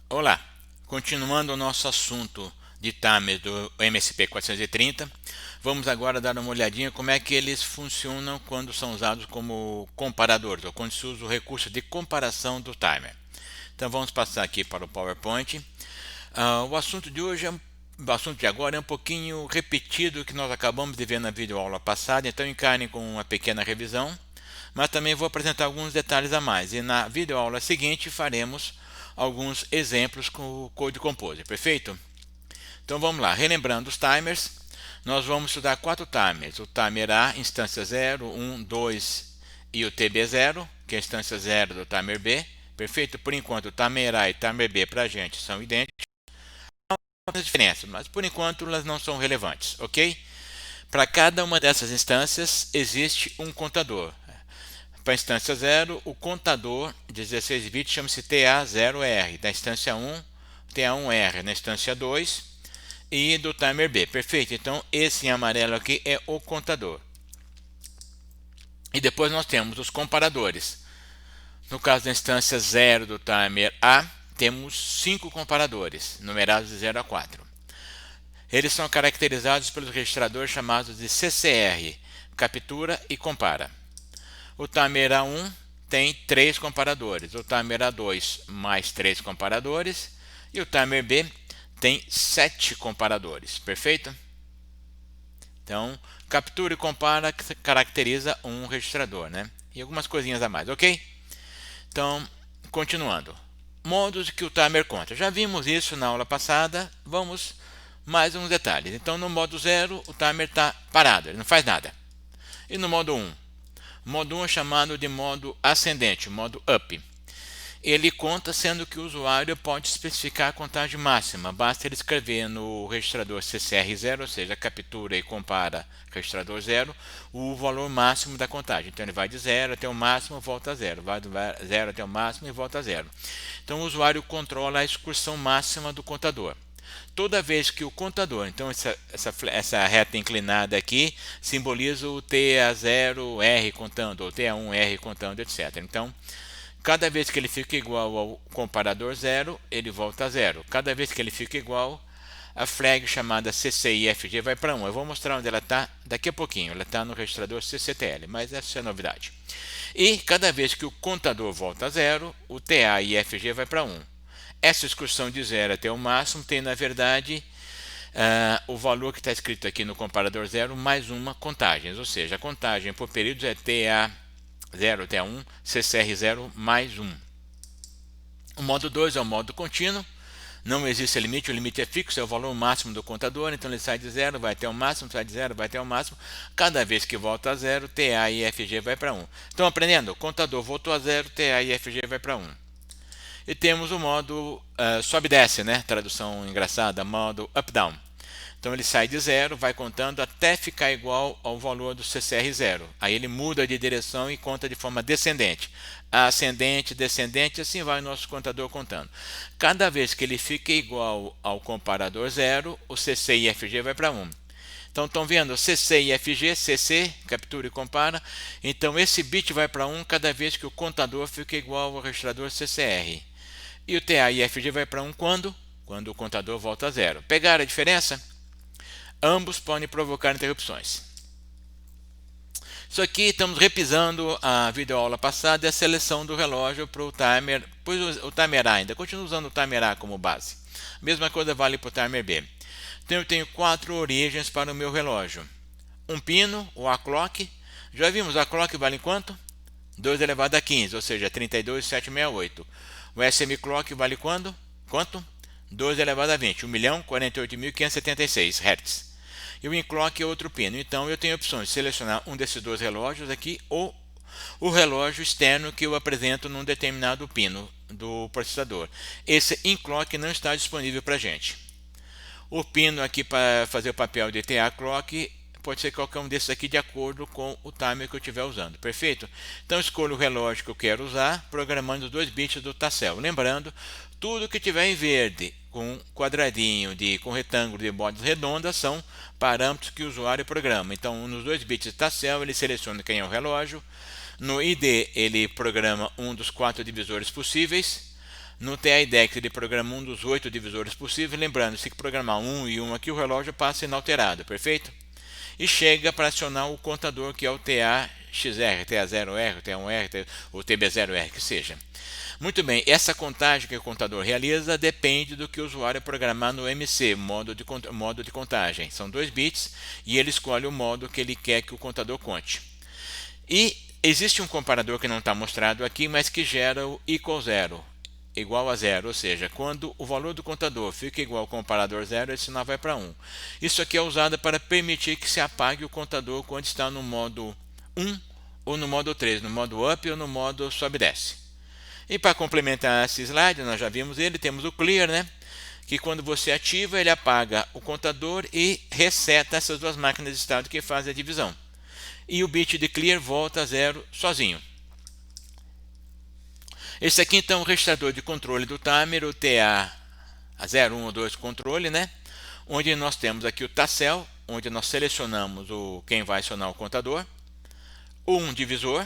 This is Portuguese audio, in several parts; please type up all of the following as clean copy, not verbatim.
Olá, continuando o nosso assunto de timers do MSP 430, vamos agora dar uma olhadinha como é que eles funcionam quando são usados como comparadores, ou quando se usa o recurso de comparação do timer. Então vamos passar aqui para o PowerPoint. O assunto de hoje o assunto de agora é um pouquinho repetido que nós acabamos de ver na videoaula passada, então encarem com uma pequena revisão, mas também vou apresentar alguns detalhes a mais. E na videoaula seguinte faremos alguns exemplos com o Code Composer, perfeito? Então vamos lá, relembrando os timers, nós vamos estudar 4 timers: o timer A, instância 0, 1, 2 e o TB0, que é a instância 0 do timer B, perfeito? Por enquanto o timer A e o timer B para a gente são idênticos, as diferenças, mas por enquanto elas não são relevantes, ok? Para cada uma dessas instâncias existe um contador. Para a instância 0, o contador de 16 bits chama-se TA0R. Da instância 1, TA1R. Na instância 2 e do timer B. Perfeito? Então, esse em amarelo aqui é o contador. E depois nós temos os comparadores. No caso da instância 0 do timer A, temos 5 comparadores, numerados de 0 a 4. Eles são caracterizados pelos registradores chamados de CCR, captura e compara. O timer A1 tem 3 comparadores, o timer A2 mais 3 comparadores e o timer B tem 7 comparadores, perfeito? Então, captura e compara caracteriza um registrador, né? E algumas coisinhas a mais, ok? Então, continuando. Modos que o timer conta. Já vimos isso na aula passada, vamos mais uns detalhes. Então, no modo 0, o timer está parado, ele não faz nada. E no modo 1? O modo 1 é chamado de modo ascendente, modo up. Ele conta sendo que o usuário pode especificar a contagem máxima. Basta ele escrever no registrador CCR0, ou seja, captura e compara registrador 0, o valor máximo da contagem. Então ele vai de 0 até o máximo, volta a 0. Vai do 0 até o máximo e volta a 0. Então o usuário controla a excursão máxima do contador. Toda vez que o contador, então essa reta inclinada aqui, simboliza o TA0R contando, ou TA1R contando, etc. Então, cada vez que ele fica igual ao comparador 0, ele volta a 0. Cada vez que ele fica igual, a flag chamada CCIFG vai para 1. Eu vou mostrar onde ela está daqui a pouquinho. Ela está no registrador CCTL, mas essa é a novidade. E cada vez que o contador volta a 0, o TAIFG vai para 1. Essa excursão de 0 até o máximo tem, na verdade, o valor que está escrito aqui no comparador 0 mais uma contagem. Ou seja, a contagem por períodos é TA0 até 1, CCR0 mais 1. O modo 2 é o modo contínuo. Não existe limite, o limite é fixo, é o valor máximo do contador, então ele sai de 0, vai até o máximo, sai de 0, vai até o máximo. Cada vez que volta a 0, TA e FG vai para 1. Estão aprendendo? O contador voltou a 0, TA e FG vai para 1. E temos o modo sobe e desce, né? Tradução engraçada, modo up-down. Então ele sai de 0, vai contando até ficar igual ao valor do CCR0. Aí ele muda de direção e conta de forma descendente. Ascendente, descendente, assim vai o nosso contador contando. Cada vez que ele fica igual ao comparador 0, o CC e FG vai para 1. Então estão vendo? CC e FG, CC, captura e compara. Então esse bit vai para 1 cada vez que o contador fica igual ao registrador CCR. E o TA e FG vai para 1 quando? Quando o contador volta a 0. Pegaram a diferença? Ambos podem provocar interrupções. Isso aqui estamos repisando a videoaula passada e a seleção do relógio para o timer, pois o timer A ainda, continua usando o timer A como base. Mesma coisa vale para o timer B. Então eu tenho 4 origens para o meu relógio. Um pino, o A-clock. Já vimos, a clock vale quanto? 2 elevado a 15, ou seja, 32.768. O SM clock vale quando? Quanto? 2 elevado a 20, 1.048.576 Hz. E o in-clock é outro pino. Então eu tenho opções de selecionar um desses dois relógios aqui ou o relógio externo que eu apresento num determinado pino do processador. Esse in-clock não está disponível para a gente. O pino aqui para fazer o papel de TA clock pode ser qualquer um desses aqui de acordo com o timer que eu estiver usando, perfeito? Então escolho o relógio que eu quero usar, programando os 2 bits do Tassel. Lembrando, tudo que tiver em verde, com quadradinho, com retângulo de bordas redondas, são parâmetros que o usuário programa. Então nos 2 bits do Tassel ele seleciona quem é o relógio, no ID ele programa um dos 4 divisores possíveis, No TI-DEX ele programa um dos 8 divisores possíveis, lembrando, se programar um e um aqui, o relógio passa inalterado, perfeito? E chega para acionar o contador, que é o TAXR, TA0R, TA1R ou TB0R, que seja. Muito bem, essa contagem que o contador realiza depende do que o usuário programar no MC, modo de contagem. São 2 bits e ele escolhe o modo que ele quer que o contador conte. E existe um comparador que não está mostrado aqui, mas que gera o equal zero, igual a zero, ou seja, quando o valor do contador fica igual ao comparador zero, esse sinal vai para 1. Isso aqui é usado para permitir que se apague o contador quando está no modo 1 ou no modo 3, no modo up ou no modo sobe-desce. E para complementar esse slide, nós já vimos ele, temos o clear, né? Que quando você ativa, ele apaga o contador e reseta essas duas máquinas de estado que fazem a divisão. E o bit de clear volta a zero sozinho. Esse aqui então é o registrador de controle do timer, o TA0, 1 ou 2 controle, né? Onde nós temos aqui o Tacel, onde nós selecionamos quem vai acionar o contador, um divisor,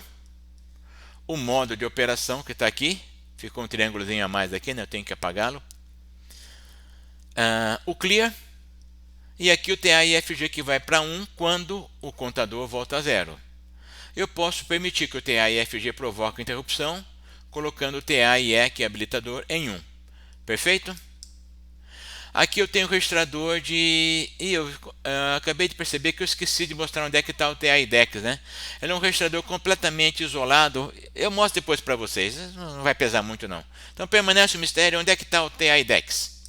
o modo de operação que está aqui, ficou um triângulozinho a mais aqui, né? Eu tenho que apagá-lo. O clear, e aqui o TAIFG que vai para 1 quando o contador volta a zero. Eu posso permitir que o TAIFG provoque interrupção, colocando o TAIE, que é habilitador, em 1. Perfeito? Aqui eu tenho o registrador de... E eu acabei de perceber que eu esqueci de mostrar onde é que está o TI-DEX, né? Ele é um registrador completamente isolado. Eu mostro depois para vocês, não vai pesar muito não. Então permanece o mistério, onde é que está o TI-DEX?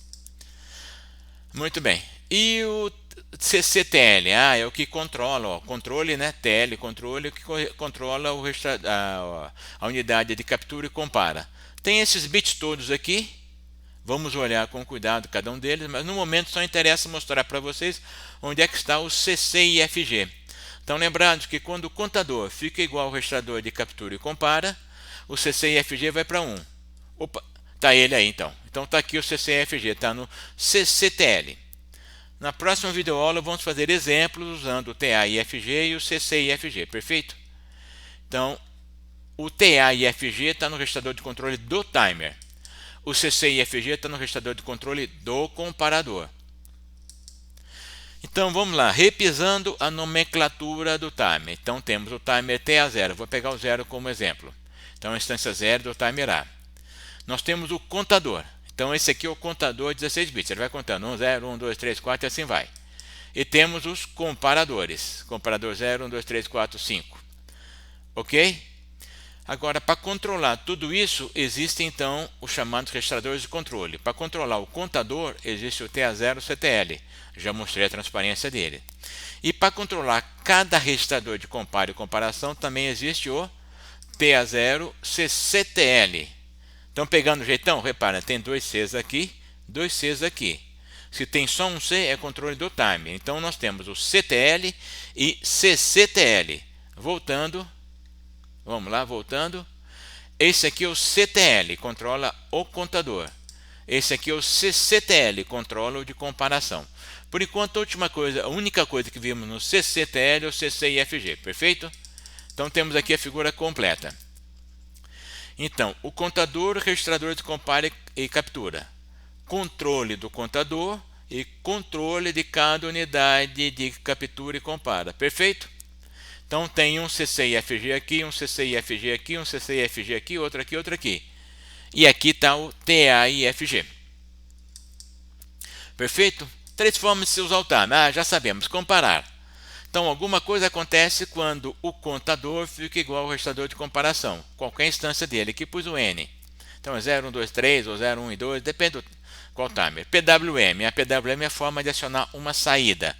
Muito bem. E o CCTL? É o que controla, ó, controle, né? TL, controle, o que controla a unidade de captura e compara. Tem esses bits todos aqui. Vamos olhar com cuidado cada um deles, mas no momento só interessa mostrar para vocês onde é que está o CCIFG. Então lembrando que quando o contador fica igual ao registrador de captura e compara, o CCIFG vai para 1. Opa, está ele aí então. Então está aqui o CCIFG, está no CCTL. Na próxima videoaula vamos fazer exemplos usando o TAIFG e o CCIFG, perfeito? Então, o TAIFG está no registrador de controle do timer. O CCIFG está no registrador de controle do comparador. Então vamos lá, repisando a nomenclatura do timer. Então temos o timer TA0, vou pegar o 0 como exemplo. Então a instância 0 do timer A. Nós temos o contador. Então esse aqui é o contador 16 bits, ele vai contando 1, 0, 1, 2, 3, 4 e assim vai. E temos os comparadores, comparador 0, 1, 2, 3, 4, 5. Ok? Agora, para controlar tudo isso, existem então os chamados registradores de controle. Para controlar o contador, existe o TA0CTL. Já mostrei a transparência dele. E para controlar cada registrador de compara e comparação, também existe o TA0CCTL. Então, pegando o jeitão, repara, tem 2 Cs aqui, 2 Cs aqui. Se tem só um C, é controle do timer. Então, nós temos o CTL e CCTL. Voltando... Vamos lá, voltando. Esse aqui é o CTL, controla o contador. Esse aqui é o CCTL, controla o de comparação. Por enquanto, a única coisa que vimos no CCTL é o CCIFG, perfeito? Então temos aqui a figura completa. Então, o contador, registrador de compara e captura. Controle do contador e controle de cada unidade de captura e compara, perfeito? Então tem um CCIFG aqui, um CCIFG aqui, um CCIFG aqui, outro aqui, outro aqui. E aqui está o TAIFG. Perfeito? 3 formas de se usar o timer. Já sabemos, comparar. Então alguma coisa acontece quando o contador fica igual ao registrador de comparação. Qualquer instância dele, aqui pus o N. Então é 0, 1, 2, 3 ou 0, 1 e 2, depende do qual timer. PWM. A PWM é a forma de acionar uma saída.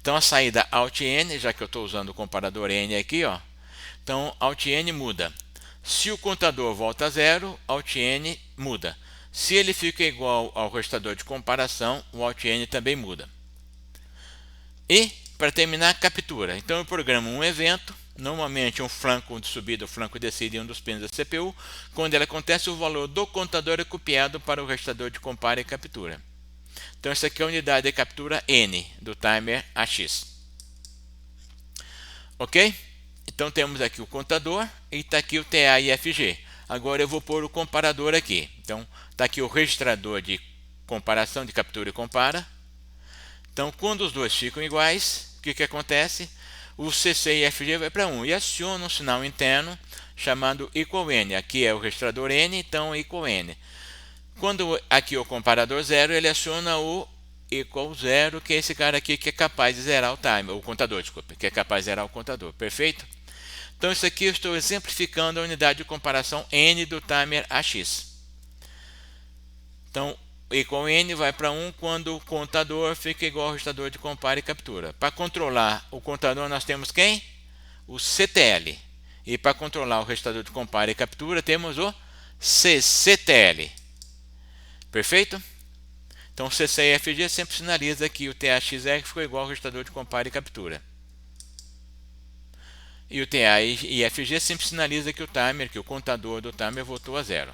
Então a saída Alt-N, já que eu estou usando o comparador N aqui, ó. Então Alt-N muda. Se o contador volta a 0, Alt-N muda. Se ele fica igual ao registrador de comparação, o Alt-N também muda. E, para terminar, a captura. Então eu programo um evento, normalmente um flanco de subida ou flanco de descida em um dos pinos da CPU. Quando ele acontece, o valor do contador é copiado para o registrador de compara e captura. Então essa aqui é a unidade de captura N do timer AX. Ok? Então temos aqui o contador e está aqui o TAIFG. Agora eu vou pôr o comparador aqui. Então, está aqui o registrador de comparação, de captura e compara. Então, quando os dois ficam iguais, o que acontece? O CC e FG vai para 1 e aciona um sinal interno chamado equal n. Aqui é o registrador n, então equal n. Quando aqui é o comparador 0, ele aciona o equal 0, que é esse cara aqui que é capaz de zerar o timer, o contador, desculpa, que é capaz de zerar o contador, perfeito? Então isso aqui eu estou exemplificando a unidade de comparação n do timer AX. Então, equal n vai para 1 quando o contador fica igual ao registrador de compara e captura. Para controlar o contador nós temos quem? O CTL. E para controlar o registrador de compara e captura temos o CCTL. Perfeito? Então o CC e FG sempre sinaliza que o TAXR ficou igual ao registrador de compara e captura. E o TA e FG sempre sinaliza que o timer, que o contador do timer voltou a 0.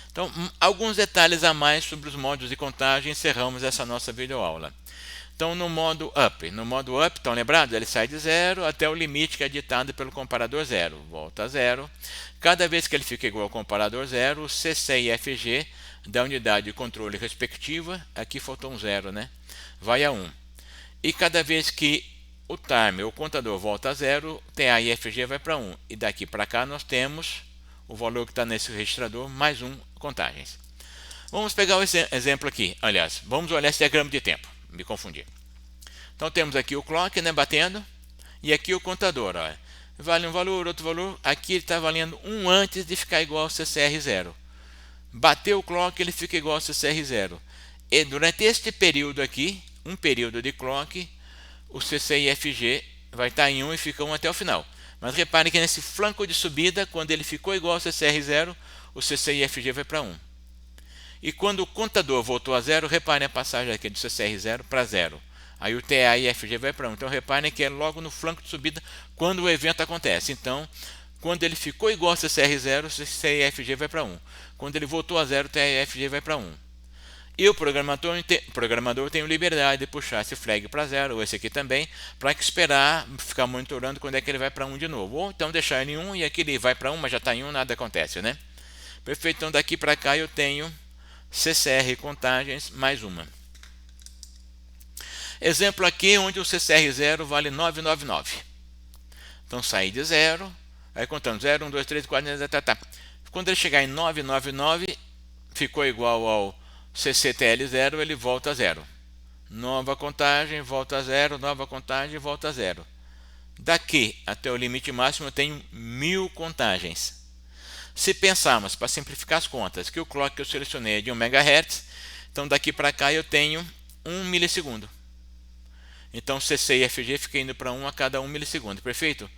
Então, alguns detalhes a mais sobre os modos de contagem, encerramos essa nossa videoaula. Então, no modo up, estão lembrados? Ele sai de 0 até o limite que é ditado pelo comparador 0, volta a 0. Cada vez que ele fica igual ao comparador 0, o CC e FG da unidade de controle respectiva, aqui faltou um 0, né? Vai a 1. E cada vez que o timer, o contador volta a 0, TA e FG vai para 1. E daqui para cá nós temos o valor que está nesse registrador, mais contagens. Vamos pegar o exemplo aqui. Aliás, vamos olhar esse diagrama de tempo. Me confundi. Então temos aqui o clock, né, batendo. E aqui o contador. Olha. Vale um valor, outro valor. Aqui ele está valendo 1 antes de ficar igual ao CCR0. Bateu o clock, ele fica igual ao CCR0. E durante este período aqui, um período de clock, o CC e FG vai estar em 1 e fica 1 até o final. Mas reparem que nesse flanco de subida, quando ele ficou igual ao CCR0, o CC e FG vai para 1. E quando o contador voltou a 0, reparem a passagem aqui do CCR0 para 0. Aí o TA e FG vai para 1. Então reparem que é logo no flanco de subida quando o evento acontece. Então, quando ele ficou igual ao CCR0, o CC e FG vai para 1. Quando ele voltou a 0, o TA e FG vai para 1. E o programador tem liberdade de puxar esse flag para 0, ou esse aqui também, para esperar, ficar monitorando quando é que ele vai para 1 de novo. Ou então deixar ele em 1 e aqui ele vai para 1, mas já está em 1, nada acontece, né? Perfeito, então daqui para cá eu tenho CCR contagens mais uma. Exemplo aqui onde o CCR0 vale 999. Então saí de 0, aí contando 0, 1, 2, 3, 4, tá. Quando ele chegar em 999, ficou igual ao CCTL0, ele volta a 0. Nova contagem, volta a 0, nova contagem, volta a 0. Daqui até o limite máximo eu tenho 1000 contagens. Se pensarmos, para simplificar as contas, que o clock que eu selecionei é de 1 MHz, então daqui para cá eu tenho 1 milissegundo. Então CC e FG fica indo para 1 a cada 1 milissegundo, perfeito?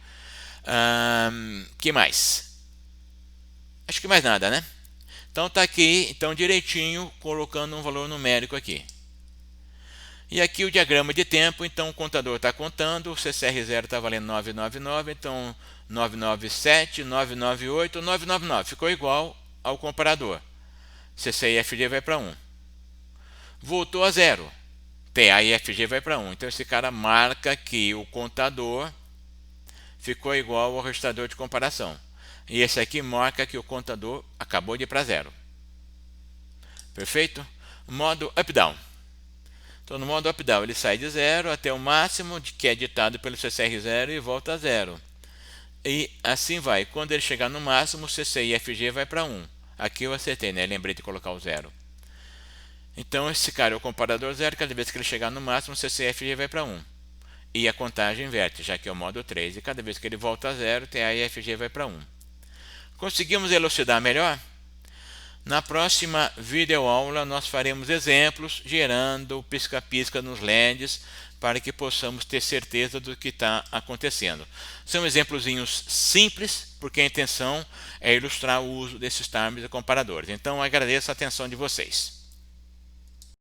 Que mais? Acho que mais nada, né? Então está aqui, então direitinho, colocando um valor numérico aqui. E aqui o diagrama de tempo, então o contador está contando, o CCR0 está valendo 999, então 997, 998, 999, ficou igual ao comparador. CC e FG vai para 1. Voltou a 0, TA e FG vai para 1. Então esse cara marca que o contador ficou igual ao registrador de comparação. E esse aqui marca que o contador acabou de ir para 0. Perfeito? Modo up-down. Então, no modo up-down, ele sai de 0 até o máximo que é ditado pelo CCR0 e volta a 0. E assim vai. Quando ele chegar no máximo, o CC e FG vai para 1. Aqui eu acertei, né? Lembrei de colocar o 0. Então, esse cara é o comparador 0. Cada vez que ele chegar no máximo, o CC e FG vai para 1. E a contagem inverte, já que é o modo 3. E cada vez que ele volta a 0, TA e FG vai para 1. Conseguimos elucidar melhor? Na próxima videoaula nós faremos exemplos gerando pisca-pisca nos LEDs para que possamos ter certeza do que está acontecendo. São exemplozinhos simples, porque a intenção é ilustrar o uso desses timers e comparadores. Então agradeço a atenção de vocês.